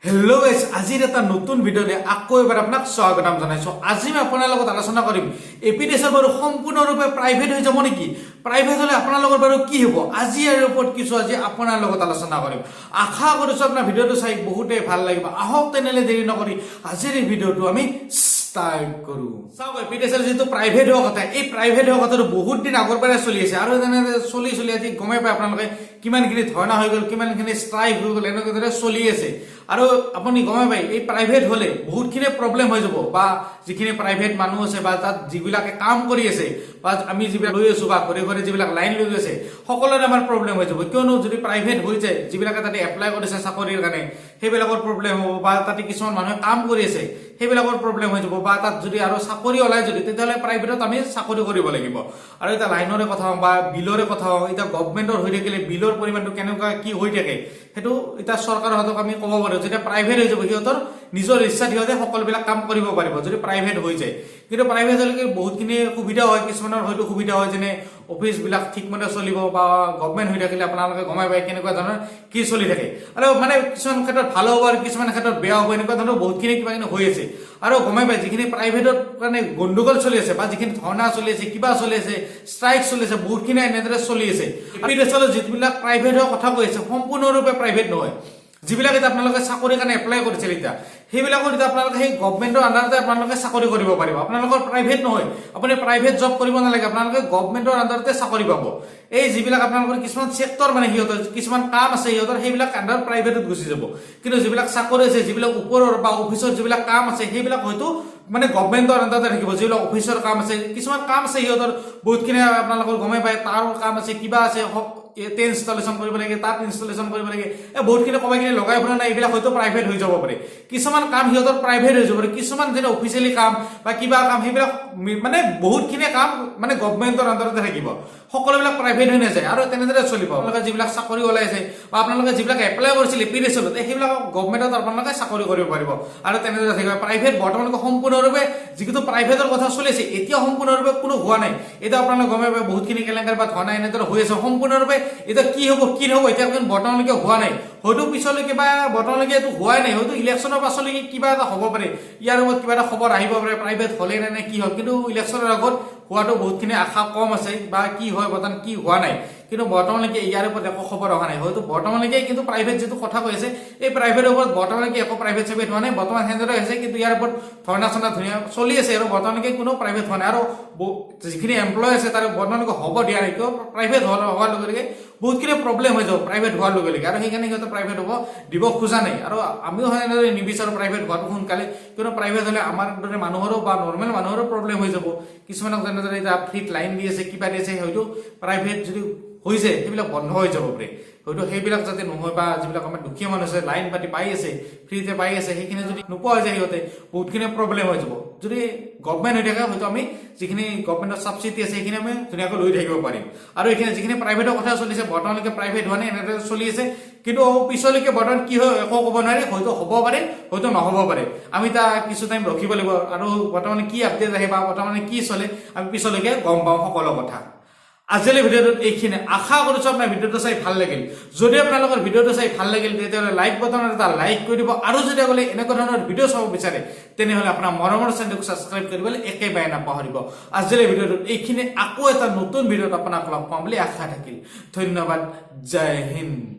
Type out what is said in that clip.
Hello' guys, আজিৰ এটা নতুন ভিডিঅ'তে আকৌ এবাৰ আপোনাক স্বাগতম জনাইছোঁ। আজি মই আপোনাৰ লগত আলোচনা কৰিম এপিডিএছৰ বাৰু সম্পূৰ্ণৰূপে প্ৰাইভেট হৈ যাব নেকি, প্ৰাইভেট হ'লে আপোনাৰ লগত বাৰু কি হ'ব, আজি ইয়াৰ ওপৰত কিছু আজি আপোনাৰ লগত আলোচনা কৰিম। আশা কৰিছোঁ আপোনাৰ ভিডিঅ'টো চাই বহুতেই ভাল লাগিব। আহক তেনেহ'লে দেৰি নকৰি আজিৰ এই ভিডিঅ'টো আমি ষ্টাৰ্ট কৰোঁ। চাওক, এপিডিএছৰ যিটো প্ৰাইভেট হোৱা কথা, এই প্ৰাইভেট হোৱা কথাটো বহুত দিন আগৰ পৰাই চলি আছে আৰু তেনেদৰে চলি আজি গমেই পায় আপোনালোকে কিমানখিনি ধৰ্ণা হৈ গ'ল, কিমানখিনি ষ্ট্ৰাইক হৈ গ'ল, এনেকুৱা দৰে চলি আছে। আৰু আপুনি গমে পায় এই প্ৰাইভেট হলে বহুতখিনি প্ৰব্লেম হৈ যাব, বা যিখিনি প্ৰাইভেট মানুহ আছে বা তাত যিবিলাকে কাম কৰি আছে বা আমি যিবিলাক লৈ আছো বা ঘৰে ঘৰে যিবিলাক লাইন লৈ গৈছে, সকলোৰে আমাৰ প্ৰব্লেম হৈ যাব। কিয়নো যদি প্ৰাইভেট হৈ যায়, যিবিলাকে তাতে এপ্লাই কৰিছে চাকৰিৰ কাৰণে সেইবিলাকৰ প্ৰব্লেম হ'ব, বা তাতে কিছুমান মানুহে কাম কৰি আছে সেইবিলাকৰ প্ৰব্লেম হৈ যাব, বা তাত যদি আৰু চাকৰি ওলাই যদি তেতিয়াহ'লে প্ৰাইভেটত আমি চাকৰি কৰিব লাগিব। আৰু এতিয়া লাইনৰে কথা হওঁ বা বিলৰে কথা হওঁ, এতিয়া গভমেণ্টৰ হৈ থাকিলে বিলৰ পৰিমাণটো কেনেকুৱা কি হৈ থাকে সেইটো এতিয়া চৰকাৰৰ হাতক আমি ক'ব পাৰোঁ। যেতিয়া প্ৰাইভেট হৈ যাব সিহঁতৰ নিজৰ ইচ্ছাত সিহঁতে সকলোবিলাক কাম কৰিব পাৰিব যদি প্ৰাইভেট হৈ যায়। কিন্তু প্ৰাইভেট হ'লে বহুতখিনি সুবিধা হয়, কিছুমানৰ হয়তো সুবিধা হয়, যেনে অফিচবিলাক ঠিকমতে চলিব, বা গভমেণ্ট হৈ থাকিলে আপোনালোকে গমাই পায় কেনেকুৱা ধৰণৰ কি চলি থাকে। আৰু মানে কিছুমান ক্ষেত্ৰত ভাল হ'ব আৰু কিছুমান ক্ষেত্ৰত বেয়া হ'ব, এনেকুৱা ধৰণৰ বহুতখিনি কিবা কিনি হৈ আছে। আৰু গমাই পায় যিখিনি প্ৰাইভেটত কাৰণে গণ্ডগোল চলি আছে বা যিখিনি ধৰ্ণা চলি আছে, কিবা চলি আছে, ষ্ট্ৰাইক চলি আছে, বহুতখিনি এনেদৰে চলি আছে। এপিডিএছৰ যিবিলাক প্ৰাইভেট হোৱাৰ কথা কৈ আছে সম্পূৰ্ণৰূপে প্ৰাইভেট নহয়। যিবিলাক এতিয়া আপোনালোকে চাকৰিৰ কাৰণে এপ্লাই কৰিছিল এতিয়া সেইবিলাকৰ এতিয়া আপোনালোকে সেই গভমেণ্টৰ আণ্ডাৰতে আপোনালোকে চাকৰি কৰিব পাৰিব। আপোনালোকৰ প্ৰাইভেট নহয়, আপুনি প্ৰাইভেট জব কৰিব নালাগে, আপোনালোকে গভমেণ্টৰ আণ্ডাৰতে চাকৰি পাব। এই যিবিলাক আপোনালোকৰ কিছুমান চেক্টৰ মানে সিহঁতৰ কিছুমান কাম আছে সিহঁতৰ সেইবিলাক আণ্ডাৰ প্ৰাইভেটত গুচি যাব। কিন্তু যিবিলাক চাকৰি আছে, যিবিলাক ওপৰৰ বা অফিচৰ যিবিলাক কাম আছে সেইবিলাক হয়তো মানে গভমেণ্টৰ আণ্ডাৰতে থাকিব। যিবিলাক অফিচৰ কাম আছে, কিছুমান কাম আছে সিহঁতৰ বহুতখিনি আপোনালোকৰ গমেই পায়, তাৰ কাম আছে, কিবা আছে, ইনষ্টলেশ্যন কৰিব লাগে, তাত ইনষ্টলেশ্যন কৰিব লাগে, বহুতখিনি কমাইখিনি লগাই ফুৰা নাই, এইবিলাক হয়তো প্ৰাইভেট হৈ যাব পাৰে। কিছুমান কাম সিহঁতৰ প্ৰাইভেট হৈ যাব পাৰে, কিছুমান যেনে অফিচিয়েলি কাম বা কিবা কাম সেইবিলাক মানে বহুতখিনি কাম মানে গভমেণ্টৰ আণ্ডাৰতে থাকিব, সকলোবিলাক প্ৰাইভেট হৈ নাযায়। আৰু তেনেদৰে চলিব। আপোনালোকে যিবিলাক চাকৰি ওলাইছে বা আপোনালোকে যিবিলাক এপ্লাই কৰিছিল এপিডিএছৰ সেইবিলাক গভমেণ্টত আপোনালোকে চাকৰি কৰিব পাৰিব আৰু তেনেদৰে থাকিব। প্ৰাইভেট বৰ্তমানলৈকে সম্পূৰ্ণৰূপে যিটো প্ৰাইভেটৰ কথা চলিছে এতিয়া সম্পূৰ্ণৰূপে কোনো হোৱা নাই। এতিয়া আপোনালোকে গমে পায় বহুতখিনি কেলেংকাৰী বা ধৰ্ণা এনেদৰে হৈ আছে সম্পূৰ্ণৰূপে। এতিয়া কি হ'ব কি নহ'ব এতিয়া বৰ্তমানলৈকে হোৱা নাই, হয়তো পিছলৈকে বা বৰ্তমানলৈকে এইটো হোৱাই নাই, হয়তো ইলেকশ্যনৰ পাছলৈকে কিবা এটা হ'ব পাৰে, ইয়াৰ ওপৰত কিবা এটা খবৰ আহিব পাৰে প্ৰাইভেট হ'লে নে কি হয়। কিন্তু ইলেকশ্যনৰ আগত হোৱাটো বহুতখিনি আশা কম আছে, বা কি হয় বৰ্তমান কি হোৱা নাই। কিন্তু বৰ্তমানলৈকে ইয়াৰ ওপৰত একো খবৰ অহা নাই, হয়তো বৰ্তমানলৈকে কিন্তু প্ৰাইভেট যিটো কথা কৈ আছে এই প্ৰাইভেটৰ ওপৰত বৰ্তমানলৈকে একো প্ৰাইভেট চাইভেট হোৱা নাই, বৰ্তমান সেনেদৰে হৈছে। কিন্তু ইয়াৰ ওপৰত ধৰ্ণা চৰ্ণা ধুনীয়া চলি আছে আৰু বৰ্তমানলৈকে কোনো প্ৰাইভেট হোৱা নাই। আৰু যিখিনি এমপ্লয় আছে তাৰ বৰ্তমানলৈকে হ'ব দিয়া নাই, কিয় প্ৰাইভেট হোৱাৰ লগে লগে বহুতখিনি প্ৰব্লেম হৈ যাব প্ৰাইভেট হোৱাৰ লগে লগে, আৰু সেইকাৰণে সিহঁতে প্ৰাইভেট হ'ব দিব খোজা নাই। আৰু আমিও সেনেদৰে নিবিচাৰোঁ প্ৰাইভেট হোৱাটো সোনকালে, কিয়নো প্ৰাইভেট হ'লে আমাৰ দৰে মানুহৰো বা নৰ্মেল মানুহৰো প্ৰব্লেম হৈ যাব। কিছুমানক যেনেদৰে এতিয়া ফ্ৰীত লাইন দি আছে, কিবা দি আছে, হয়তো প্ৰাইভেট যদি হৈছে সেইবিলাক বন্ধ হৈ যাব পাৰে, হয়তো সেইবিলাক যাতে নহয়, বা যিবিলাক আমাৰ দুখীয়া মানুহ আছে লাইন পাতি পাই আছে, ফ্ৰীতে পাই আছে, সেইখিনি যদি নোপোৱা হৈ যায় সিহঁতে বহুতখিনি প্ৰব্লেম হৈ যাব। যদি গভমেণ্ট হৈ থাকে হয়তো আমি যিখিনি গভমেণ্টৰ ছাবচিডি আছে সেইখিনি আমি ধুনীয়াকৈ লৈ থাকিব পাৰিম। আৰু এইখিনি যিখিনি প্ৰাইভেটৰ কথা চলিছে বৰ্তমানলৈকে প্ৰাইভেট হোৱা নাই, এনেদৰে চলি আছে। কিন্তু পিছলৈকে বৰ্তমান কি হয় একো ক'ব নোৱাৰি, হয়তো হ'ব পাৰে হয়তো নহ'ব পাৰে। আমি তাৰ কিছু টাইম ৰখিব লাগিব, আৰু বৰ্তমানে কি আপডেট আহে বা বৰ্তমানে কি চলে আমি পিছলৈকে গম পাওঁ সকলো কথা। আজিলৈ ভিডিঅ'টোত এইখিনি। আশা কৰিছোঁ আপোনাৰ ভিডিঅ'টো চাই ভাল লাগিল। যদি আপোনালোকৰ ভিডিঅ'টো চাই ভাল লাগিল তেতিয়াহ'লে লাইক বটনত এটা লাইক কৰি দিব, আৰু যদি আগলৈ এনেকুৱা ধৰণৰ ভিডিঅ' চাব বিচাৰে তেনেহ'লে আপোনাৰ মৰমৰ চেনেলটোক ছাবস্ক্ৰাইব কৰিবলৈ একেবাৰে নাপাহৰিব। আজিলৈ ভিডিঅ'টোত এইখিনি। আকৌ এটা নতুন ভিডিঅ'ত আপোনাক লগ পাম বুলি আশা থাকিল। ধন্যবাদ। জয় হিন্দ।